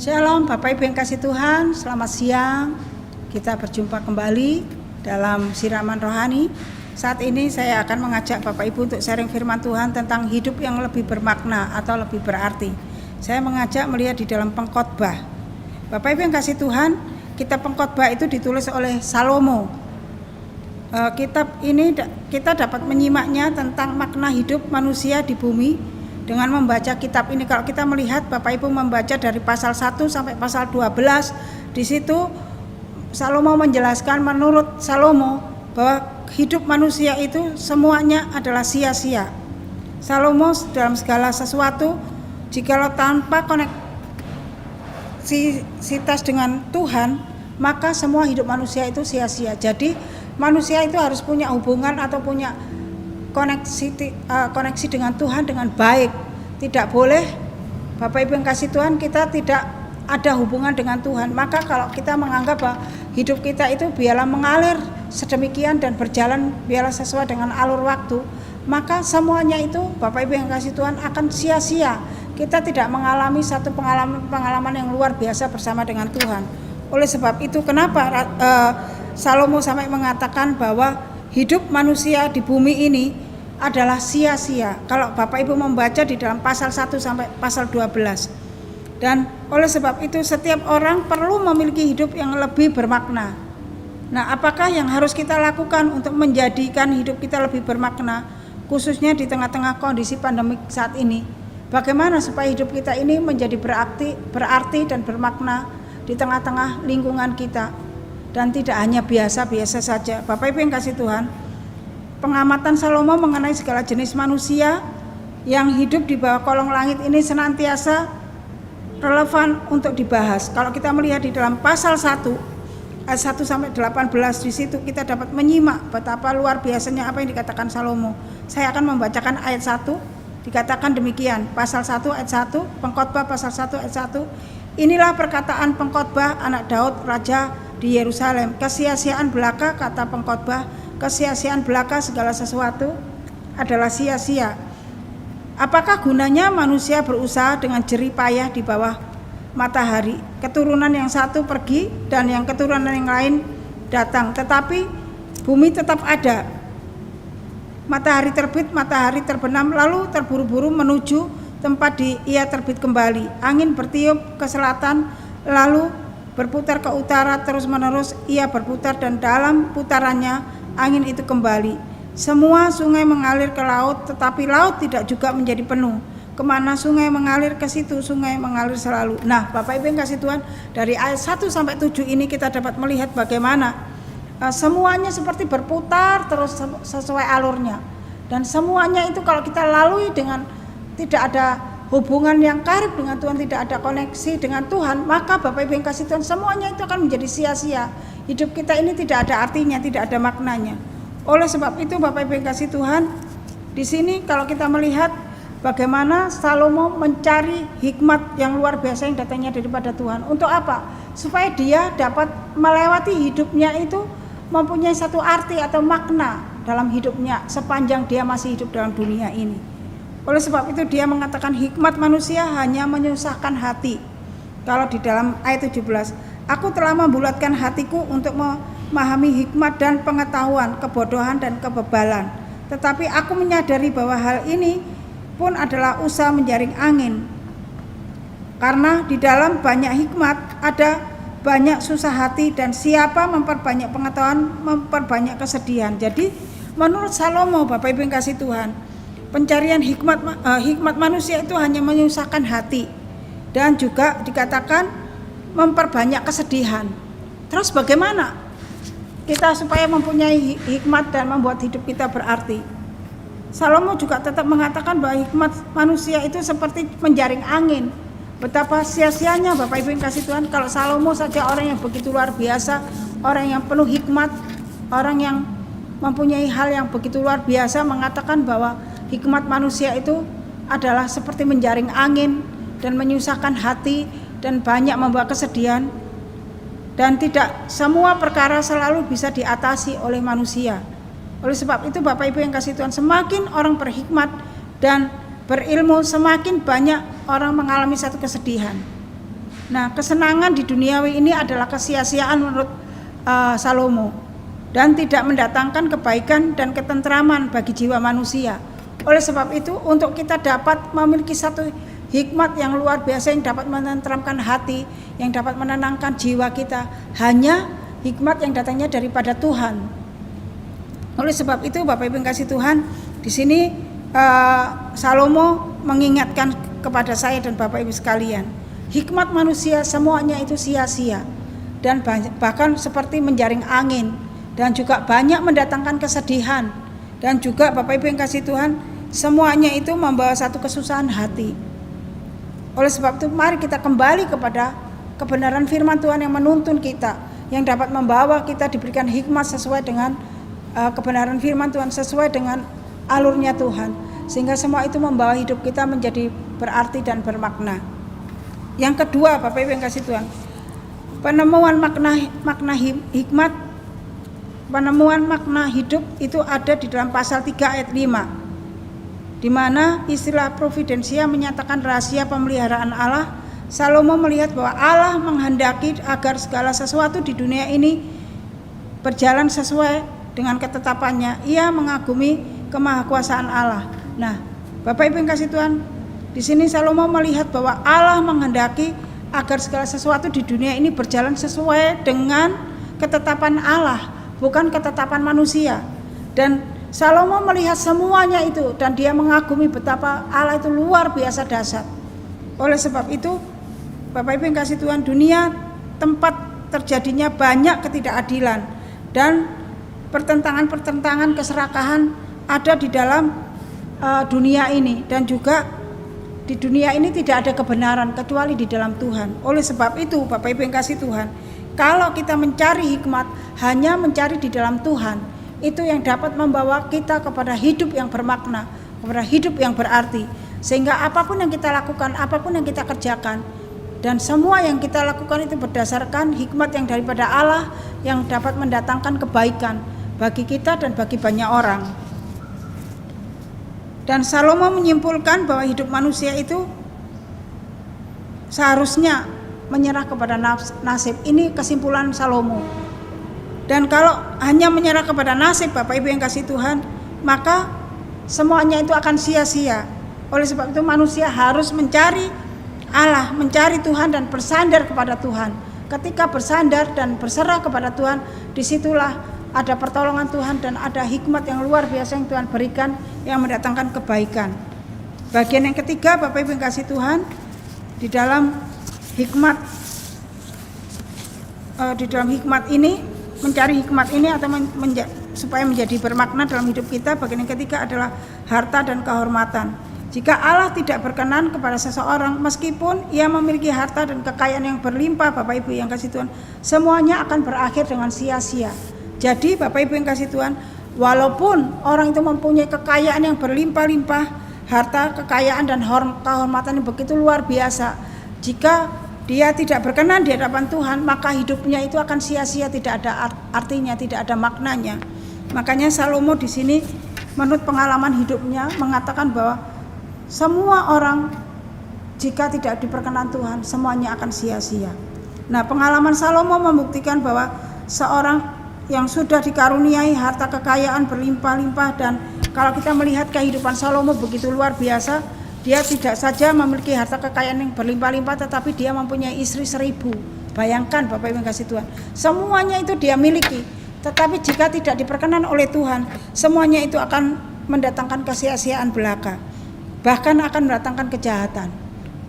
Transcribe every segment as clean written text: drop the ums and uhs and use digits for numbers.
Shalom Bapak Ibu yang kasih Tuhan, selamat siang. Kita berjumpa kembali dalam siraman rohani. Saat ini saya akan mengajak Bapak Ibu untuk sharing firman Tuhan tentang hidup yang lebih bermakna atau lebih berarti. Saya mengajak melihat di dalam Pengkhotbah. Bapak Ibu yang kasih Tuhan, kitab Pengkhotbah itu ditulis oleh Salomo. Kitab ini kita dapat menyimaknya tentang makna hidup manusia di bumi. Dengan membaca kitab ini, kalau kita melihat Bapak Ibu membaca dari pasal 1 sampai pasal 12, di situ Salomo menjelaskan menurut Salomo bahwa hidup manusia itu semuanya adalah sia-sia. Salomo dalam segala sesuatu, jikalau tanpa koneksitas dengan Tuhan, maka semua hidup manusia itu sia-sia. Jadi manusia itu harus punya hubungan atau punya koneksi dengan Tuhan dengan baik. Tidak boleh Bapak Ibu yang kasih Tuhan kita tidak ada hubungan dengan Tuhan. Maka kalau kita menganggap bahwa hidup kita itu biarlah mengalir sedemikian dan berjalan biarlah sesuai dengan alur waktu, maka semuanya itu Bapak Ibu yang kasih Tuhan akan sia-sia. Kita tidak mengalami satu pengalaman yang luar biasa bersama dengan Tuhan. Oleh sebab itu kenapa Salomo sampai mengatakan bahwa hidup manusia di bumi ini adalah sia-sia. Kalau Bapak Ibu membaca di dalam pasal 1 sampai pasal 12. Dan oleh sebab itu setiap orang perlu memiliki hidup yang lebih bermakna. Nah, apakah yang harus kita lakukan untuk menjadikan hidup kita lebih bermakna, khususnya di tengah-tengah kondisi pandemik saat ini? Bagaimana supaya hidup kita ini menjadi berarti dan bermakna di tengah-tengah lingkungan kita? Dan tidak hanya biasa-biasa saja. Bapak Ibu yang kasih Tuhan, pengamatan Salomo mengenai segala jenis manusia yang hidup di bawah kolong langit ini senantiasa relevan untuk dibahas. Kalau kita melihat di dalam pasal 1 ayat 1 sampai 18, di situ kita dapat menyimak betapa luar biasanya apa yang dikatakan Salomo. Saya akan membacakan ayat 1, dikatakan demikian, pasal 1 ayat 1, Pengkhotbah pasal 1 ayat 1. Inilah perkataan pengkhotbah anak Daud raja di Yerusalem. Kesia-siaan belaka, kata pengkhotbah, kesia-siaan belaka segala sesuatu adalah sia-sia. Apakah gunanya manusia berusaha dengan jerih payah di bawah matahari? Keturunan yang satu pergi dan yang keturunan yang lain datang, tetapi bumi tetap ada. Matahari terbit, matahari terbenam, lalu terburu-buru menuju tempat ia terbit kembali. Angin bertiup ke selatan, lalu berputar ke utara, terus menerus ia berputar dan dalam putarannya angin itu kembali. Semua sungai mengalir ke laut, tetapi laut tidak juga menjadi penuh. Kemana sungai mengalir, ke situ sungai mengalir selalu. Nah, Bapak Ibu yang kasih Tuhan, dari ayat 1 sampai 7 ini kita dapat melihat bagaimana semuanya seperti berputar terus sesuai alurnya. Dan semuanya itu kalau kita lalui dengan tidak ada hubungan yang karib dengan Tuhan, tidak ada koneksi dengan Tuhan, maka Bapak Ibu yang kasih Tuhan, semuanya itu akan menjadi sia-sia. Hidup kita ini tidak ada artinya, tidak ada maknanya. Oleh sebab itu Bapak Ibu yang kasih Tuhan, di sini kalau kita melihat bagaimana Salomo mencari hikmat yang luar biasa yang datangnya daripada Tuhan. Untuk apa? Supaya dia dapat melewati hidupnya itu mempunyai satu arti atau makna dalam hidupnya sepanjang dia masih hidup dalam dunia ini. Oleh sebab itu dia mengatakan hikmat manusia hanya menyusahkan hati. Kalau di dalam ayat 17, aku telah membulatkan hatiku untuk memahami hikmat dan pengetahuan, kebodohan dan kebebalan. Tetapi aku menyadari bahwa hal ini pun adalah usaha menjaring angin. Karena di dalam banyak hikmat ada banyak susah hati, dan siapa memperbanyak pengetahuan memperbanyak kesedihan. Jadi menurut Salomo, Bapak Ibu yang kasih Tuhan, pencarian hikmat manusia itu hanya menyusahkan hati dan juga dikatakan memperbanyak kesedihan. Terus bagaimana kita supaya mempunyai hikmat dan membuat hidup kita berarti? Salomo juga tetap mengatakan bahwa hikmat manusia itu seperti menjaring angin. Betapa sia-sianya Bapak Ibu yang kasih Tuhan kalau Salomo saja, orang yang begitu luar biasa, orang yang penuh hikmat, orang yang mempunyai hal yang begitu luar biasa, mengatakan bahwa hikmat manusia itu adalah seperti menjaring angin dan menyusahkan hati dan banyak membawa kesedihan, dan tidak semua perkara selalu bisa diatasi oleh manusia. Oleh sebab itu Bapak Ibu yang kasih Tuhan, semakin orang berhikmat dan berilmu, semakin banyak orang mengalami satu kesedihan. Nah, kesenangan di duniawi ini adalah kesia-siaan menurut Salomo dan tidak mendatangkan kebaikan dan ketentraman bagi jiwa manusia. Oleh sebab itu, untuk kita dapat memiliki satu hikmat yang luar biasa yang dapat menenteramkan hati, yang dapat menenangkan jiwa kita, hanya hikmat yang datangnya daripada Tuhan. Oleh sebab itu, Bapak Ibu yang kasih Tuhan, di sini Salomo mengingatkan kepada saya dan Bapak Ibu sekalian, hikmat manusia semuanya itu sia-sia dan bahkan seperti menjaring angin dan juga banyak mendatangkan kesedihan, dan juga Bapak Ibu yang kasih Tuhan, semuanya itu membawa satu kesusahan hati. Oleh sebab itu, mari kita kembali kepada kebenaran firman Tuhan yang menuntun kita, yang dapat membawa kita diberikan hikmat sesuai dengan kebenaran firman Tuhan, sesuai dengan alurnya Tuhan, sehingga semua itu membawa hidup kita menjadi berarti dan bermakna. Yang kedua, Bapak Ibu yang kasih Tuhan, penemuan makna hikmat, penemuan makna hidup itu ada di dalam pasal 3 ayat 5, di mana istilah providensia menyatakan rahasia pemeliharaan Allah. Salomo melihat bahwa Allah menghendaki agar segala sesuatu di dunia ini berjalan sesuai dengan ketetapannya. Ia mengagumi kemahakuasaan Allah. Nah, Bapak Ibu yang kasih Tuhan, di sini Salomo melihat bahwa Allah menghendaki agar segala sesuatu di dunia ini berjalan sesuai dengan ketetapan Allah, bukan ketetapan manusia. Dan Salomo melihat semuanya itu dan dia mengagumi betapa Allah itu luar biasa dahsyat. Oleh sebab itu, Bapak Ibu yang kasih Tuhan, dunia tempat terjadinya banyak ketidakadilan dan pertentangan-pertentangan keserakahan ada di dalam dunia ini, dan juga di dunia ini tidak ada kebenaran kecuali di dalam Tuhan. Oleh sebab itu, Bapak Ibu yang kasih Tuhan, kalau kita mencari hikmat hanya mencari di dalam Tuhan, itu yang dapat membawa kita kepada hidup yang bermakna, kepada hidup yang berarti, sehingga apapun yang kita lakukan, apapun yang kita kerjakan, dan semua yang kita lakukan itu berdasarkan hikmat yang daripada Allah, yang dapat mendatangkan kebaikan bagi kita dan bagi banyak orang. Dan Salomo menyimpulkan bahwa hidup manusia itu seharusnya menyerah kepada nasib. Ini kesimpulan Salomo. Dan kalau hanya menyerah kepada nasib, Bapak Ibu yang kasih Tuhan, maka semuanya itu akan sia-sia. Oleh sebab itu, manusia harus mencari Allah, mencari Tuhan dan bersandar kepada Tuhan. Ketika bersandar dan berserah kepada Tuhan, disitulah ada pertolongan Tuhan dan ada hikmat yang luar biasa yang Tuhan berikan, yang mendatangkan kebaikan. Bagian yang ketiga, Bapak Ibu yang kasih Tuhan, di dalam hikmat ini, mencari hikmat ini atau supaya menjadi bermakna dalam hidup kita, bagian yang ketiga adalah harta dan kehormatan. Jika Allah tidak berkenan kepada seseorang, meskipun ia memiliki harta dan kekayaan yang berlimpah, Bapak Ibu yang kasih Tuhan, semuanya akan berakhir dengan sia-sia. Jadi Bapak Ibu yang kasih Tuhan, walaupun orang itu mempunyai kekayaan yang berlimpah-limpah, harta, kekayaan dan kehormatan yang begitu luar biasa, jika dia tidak berkenan di hadapan Tuhan, maka hidupnya itu akan sia-sia, tidak ada artinya, tidak ada maknanya. Makanya Salomo di sini menurut pengalaman hidupnya mengatakan bahwa semua orang jika tidak diperkenan Tuhan, semuanya akan sia-sia. Nah, pengalaman Salomo membuktikan bahwa seorang yang sudah dikaruniai harta kekayaan berlimpah-limpah, dan kalau kita melihat kehidupan Salomo begitu luar biasa, dia tidak saja memiliki harta kekayaan yang berlimpah-limpah, tetapi dia mempunyai istri 1000. Bayangkan Bapak Ibu yang kasih Tuhan, semuanya itu dia miliki. Tetapi jika tidak diperkenan oleh Tuhan, semuanya itu akan mendatangkan kesia-siaan belaka, bahkan akan mendatangkan kejahatan.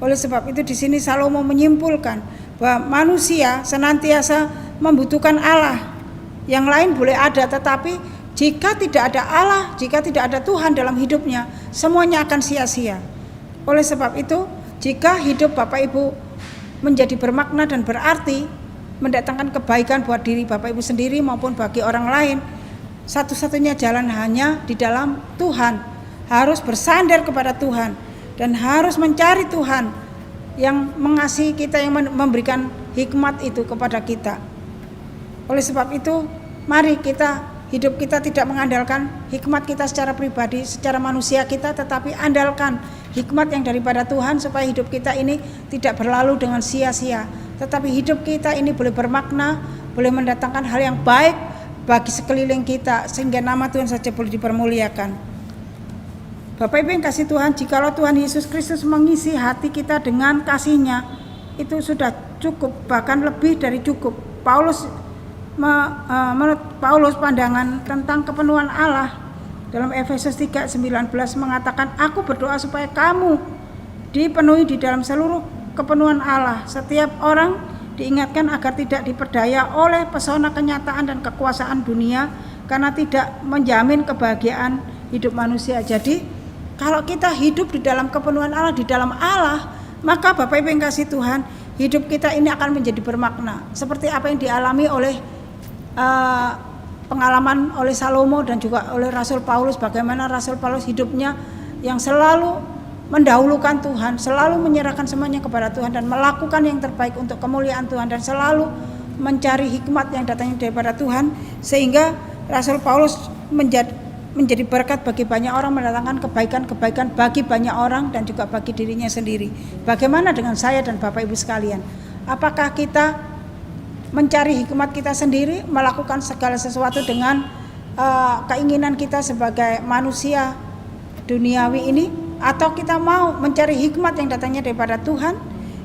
Oleh sebab itu di sini Salomo menyimpulkan bahwa manusia senantiasa membutuhkan Allah. Yang lain boleh ada, tetapi jika tidak ada Allah, jika tidak ada Tuhan dalam hidupnya, semuanya akan sia-sia. Oleh sebab itu, jika hidup Bapak Ibu menjadi bermakna dan berarti, mendatangkan kebaikan buat diri Bapak Ibu sendiri maupun bagi orang lain, satu-satunya jalan hanya di dalam Tuhan. Harus bersandar kepada Tuhan dan harus mencari Tuhan yang mengasihi kita, yang memberikan hikmat itu kepada kita. Oleh sebab itu, mari kita hidup kita tidak mengandalkan hikmat kita secara pribadi, secara manusia kita, tetapi andalkan hikmat yang daripada Tuhan supaya hidup kita ini tidak berlalu dengan sia-sia, tetapi hidup kita ini boleh bermakna, boleh mendatangkan hal yang baik bagi sekeliling kita, sehingga nama Tuhan saja boleh dipermuliakan. Bapak Ibu yang kasih Tuhan, jikalau Tuhan Yesus Kristus mengisi hati kita dengan kasih-Nya, itu sudah cukup, bahkan lebih dari cukup. Menurut Paulus, pandangan tentang kepenuhan Allah dalam Efesus 3:19 mengatakan, aku berdoa supaya kamu dipenuhi di dalam seluruh kepenuhan Allah. Setiap orang diingatkan agar tidak diperdaya oleh pesona kenyataan dan kekuasaan dunia, karena tidak menjamin kebahagiaan hidup manusia. Jadi kalau kita hidup di dalam kepenuhan Allah, di dalam Allah, maka Bapak Ibu yang kasih Tuhan, hidup kita ini akan menjadi bermakna. Seperti apa yang dialami oleh pengalaman oleh Salomo dan juga oleh Rasul Paulus, bagaimana Rasul Paulus hidupnya yang selalu mendahulukan Tuhan, selalu menyerahkan semuanya kepada Tuhan dan melakukan yang terbaik untuk kemuliaan Tuhan, dan selalu mencari hikmat yang datangnya daripada Tuhan, sehingga Rasul Paulus menjadi berkat bagi banyak orang, mendatangkan kebaikan-kebaikan bagi banyak orang dan juga bagi dirinya sendiri. Bagaimana dengan saya dan Bapak Ibu sekalian? Apakah kita mencari hikmat kita sendiri, melakukan segala sesuatu dengan keinginan kita sebagai manusia duniawi ini, atau kita mau mencari hikmat yang datangnya daripada Tuhan?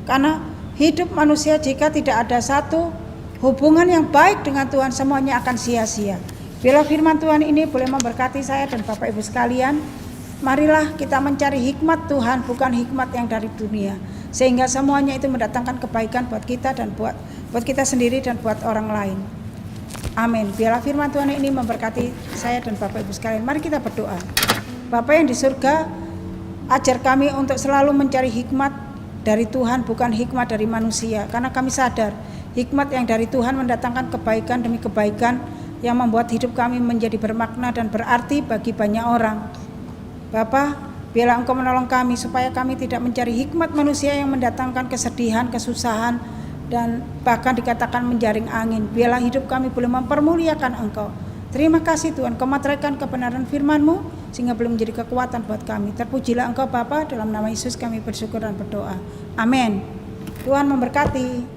Karena hidup manusia jika tidak ada satu hubungan yang baik dengan Tuhan, semuanya akan sia-sia. Bila firman Tuhan ini boleh memberkati saya dan Bapak Ibu sekalian, marilah kita mencari hikmat Tuhan, bukan hikmat yang dari dunia, sehingga semuanya itu mendatangkan kebaikan buat kita dan buat kita sendiri dan buat orang lain. Amin. Biarlah firman Tuhan ini memberkati saya dan Bapak Ibu sekalian. Mari kita berdoa. Bapa yang di surga, ajar kami untuk selalu mencari hikmat dari Tuhan, bukan hikmat dari manusia, karena kami sadar hikmat yang dari Tuhan mendatangkan kebaikan demi kebaikan yang membuat hidup kami menjadi bermakna dan berarti bagi banyak orang. Bapa, biarlah Engkau menolong kami supaya kami tidak mencari hikmat manusia yang mendatangkan kesedihan, kesusahan, dan bahkan dikatakan menjaring angin. Biarlah hidup kami boleh mempermuliakan Engkau. Terima kasih Tuhan, Kau materaikan kebenaran firman-Mu sehingga boleh menjadi kekuatan buat kami. Terpujilah Engkau Bapa, dalam nama Yesus kami bersyukur dan berdoa. Amin. Tuhan memberkati.